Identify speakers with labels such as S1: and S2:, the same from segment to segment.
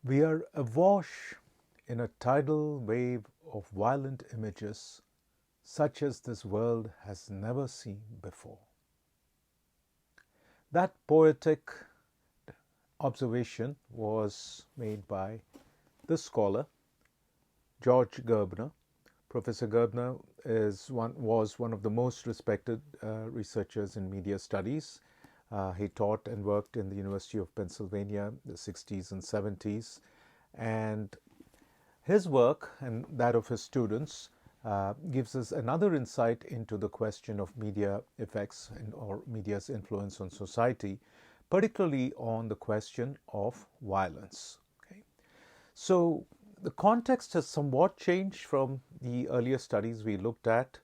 S1: We are awash in a tidal wave of violent images such as this world has never seen before. That poetic observation was made by the scholar George Gerbner. Professor Gerbner was one of the most respected researchers in media studies. He taught and worked in the University of Pennsylvania in the 60s and 70s. And his work and that of his students gives us another insight into the question of media effects or media's influence on society, particularly on the question of violence. Okay? So the context has somewhat changed from the earlier studies we looked at.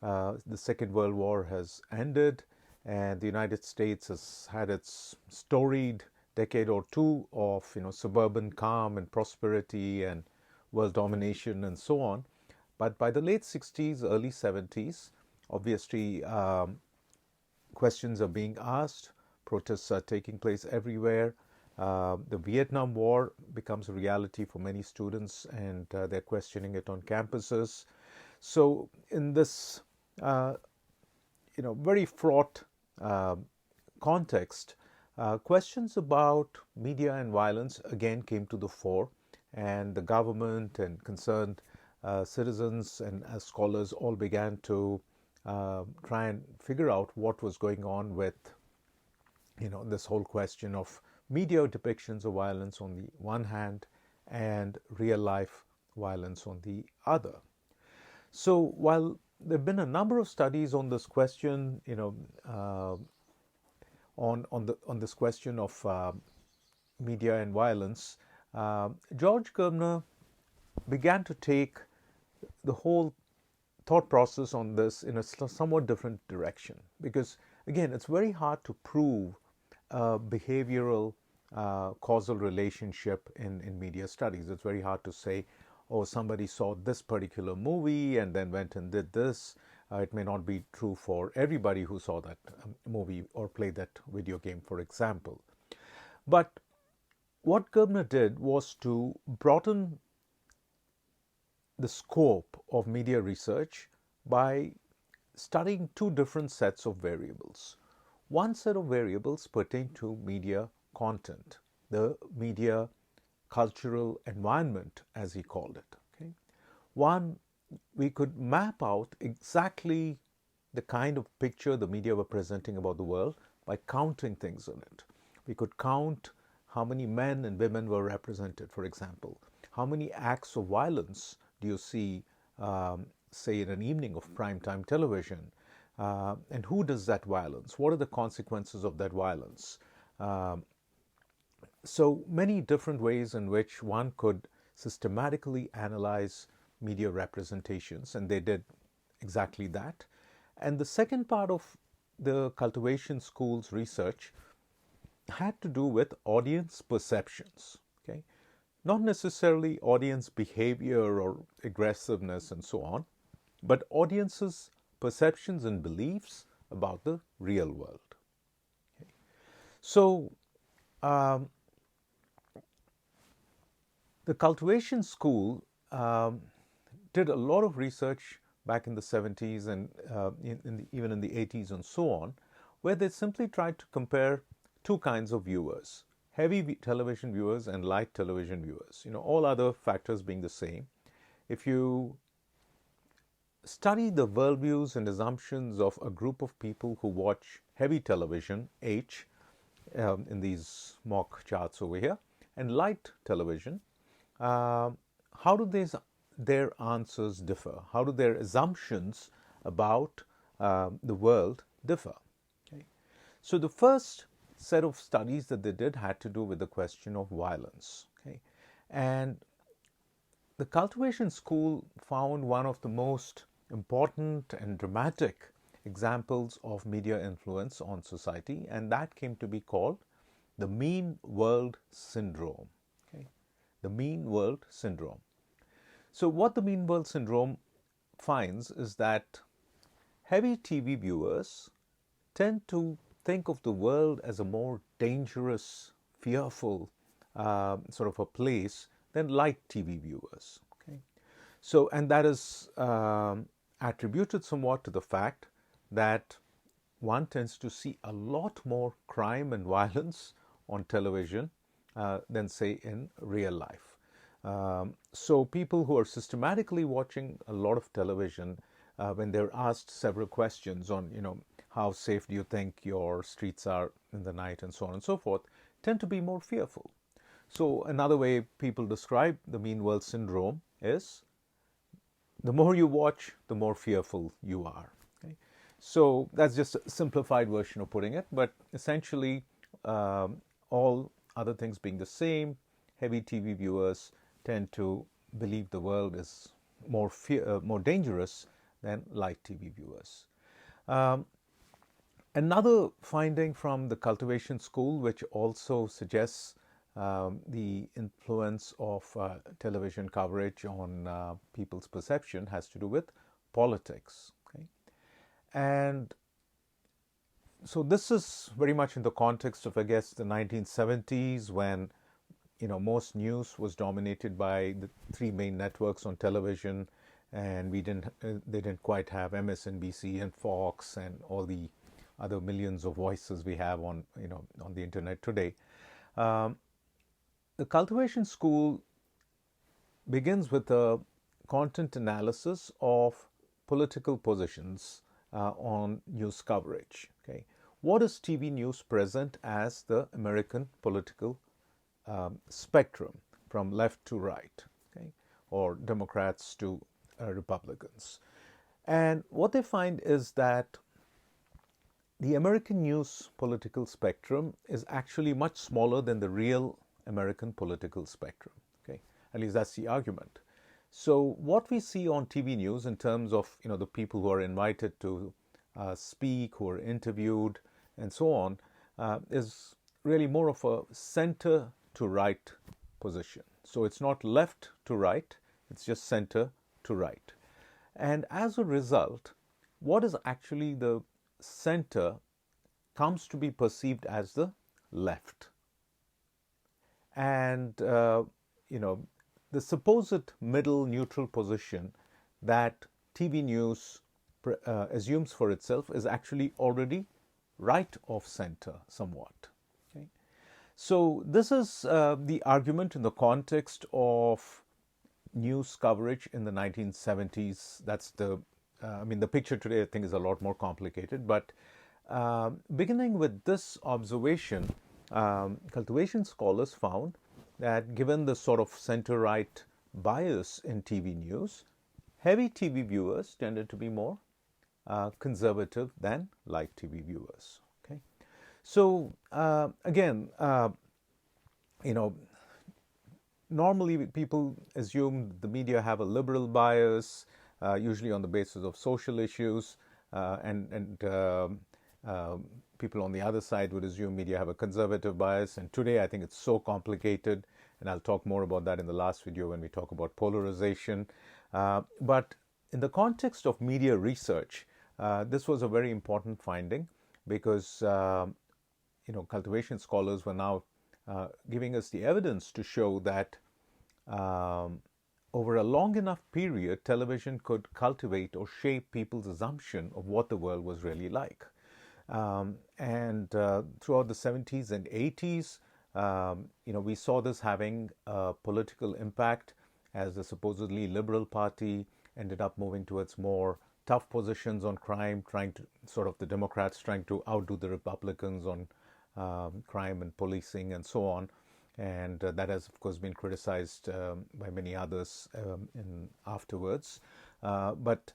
S1: The Second World War has ended, and the United States has had its storied decade or two of suburban calm and prosperity and world domination and so on. But by the late 60s, early 70s, obviously questions are being asked, protests are taking place everywhere. The Vietnam War becomes a reality for many students, and they're questioning it on campuses. So, in this, very fraught context, questions about media and violence again came to the fore, and the government and concerned citizens and as scholars all began to try and figure out what was going on with this whole question of media depictions of violence on the one hand and real life violence on the other. So while there have been a number of studies on this question, on this question of media and violence, George Gerbner began to take the whole thought process on this in a somewhat different direction, because again, it's very hard to prove a behavioral causal relationship in media studies. It's very hard to say, oh, somebody saw this particular movie and then went and did this. It may not be true for everybody who saw that movie or played that video game, for example. But what Gerbner did was to broaden the scope of media research by studying two different sets of variables. One set of variables pertain to media content, the media cultural environment, as he called it. Okay? One, we could map out exactly the kind of picture the media were presenting about the world by counting things in it. We could count how many men and women were represented, for example. How many acts of violence do you see, say, in an evening of primetime television? And who does that violence? What are the consequences of that violence? So many different ways in which one could systematically analyze media representations, and they did exactly that. And the second part of the cultivation school's research had to do with audience perceptions. Okay, not necessarily audience behavior or aggressiveness and so on, but audiences' perceptions and beliefs about the real world. Okay. So, the cultivation school did a lot of research back in the 70s and even in the 80s and so on, where they simply tried to compare two kinds of viewers: heavy television viewers and light television viewers. All other factors being the same. If you study the worldviews and assumptions of a group of people who watch heavy television, H, in these mock charts over here, and light television, how do their answers differ? How do their assumptions about the world differ? Okay. So the first set of studies that they did had to do with the question of violence. Okay. And the cultivation school found one of the most important and dramatic examples of media influence on society, and that came to be called the mean world syndrome. Okay. The mean world syndrome. So what the mean world syndrome finds is that heavy TV viewers tend to think of the world as a more dangerous, fearful, sort of a place than light TV viewers. Okay, so and that is attributed somewhat to the fact that one tends to see a lot more crime and violence on television than, say, in real life. So people who are systematically watching a lot of television, when they're asked several questions on, how safe do you think your streets are in the night and so on and so forth, tend to be more fearful. So another way people describe the mean world syndrome is the more you watch, the more fearful you are. Okay? So that's just a simplified version of putting it, but essentially, all other things being the same, heavy TV viewers tend to believe the world is more dangerous than light TV viewers. Another finding from the cultivation school, which also suggests the influence of television coverage on people's perception, has to do with politics. Okay? And so this is very much in the context of, I guess, the 1970s, when most news was dominated by the three main networks on television, and they didn't quite have MSNBC and Fox and all the other millions of voices we have on the internet today. The cultivation school begins with a content analysis of political positions on news coverage. Okay, what does TV news present as the American political spectrum from left to right, okay, or Democrats to Republicans? And what they find is that the American news political spectrum is actually much smaller than the real American political spectrum. Okay, at least that's the argument. So what we see on TV news in terms of the people who are invited to speak, who are interviewed, and so on, is really more of a center to right position. So it's not left to right, it's just center to right. And as a result, what is actually the center comes to be perceived as the left. And, the supposed middle neutral position that TV news assumes for itself is actually already right of center somewhat. Okay? So this is the argument in the context of news coverage in the 1970s. That's the picture today, I think, is a lot more complicated. But beginning with this observation, cultivation scholars found that given the sort of center-right bias in TV news, heavy TV viewers tended to be more conservative than light TV viewers. Okay, so again, normally people assume the media have a liberal bias, usually on the basis of social issues, and people on the other side would assume media have a conservative bias. And today I think it's so complicated, and I'll talk more about that in the last video when we talk about polarization. But in the context of media research, this was a very important finding, because cultivation scholars were now giving us the evidence to show that over a long enough period, television could cultivate or shape people's assumption of what the world was really like. And throughout the 70s and 80s, we saw this having a political impact, as the supposedly liberal party ended up moving towards more tough positions on crime, the Democrats trying to outdo the Republicans on crime and policing and so on. And that has, of course, been criticized by many others afterwards. But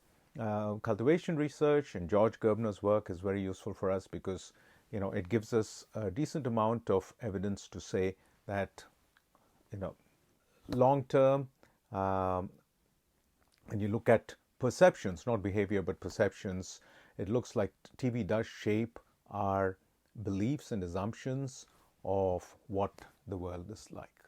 S1: cultivation research and George Gerbner's work is very useful for us, because it gives us a decent amount of evidence to say that long term, when you look at perceptions, not behavior but perceptions, it looks like TV does shape our beliefs and assumptions of what the world is like.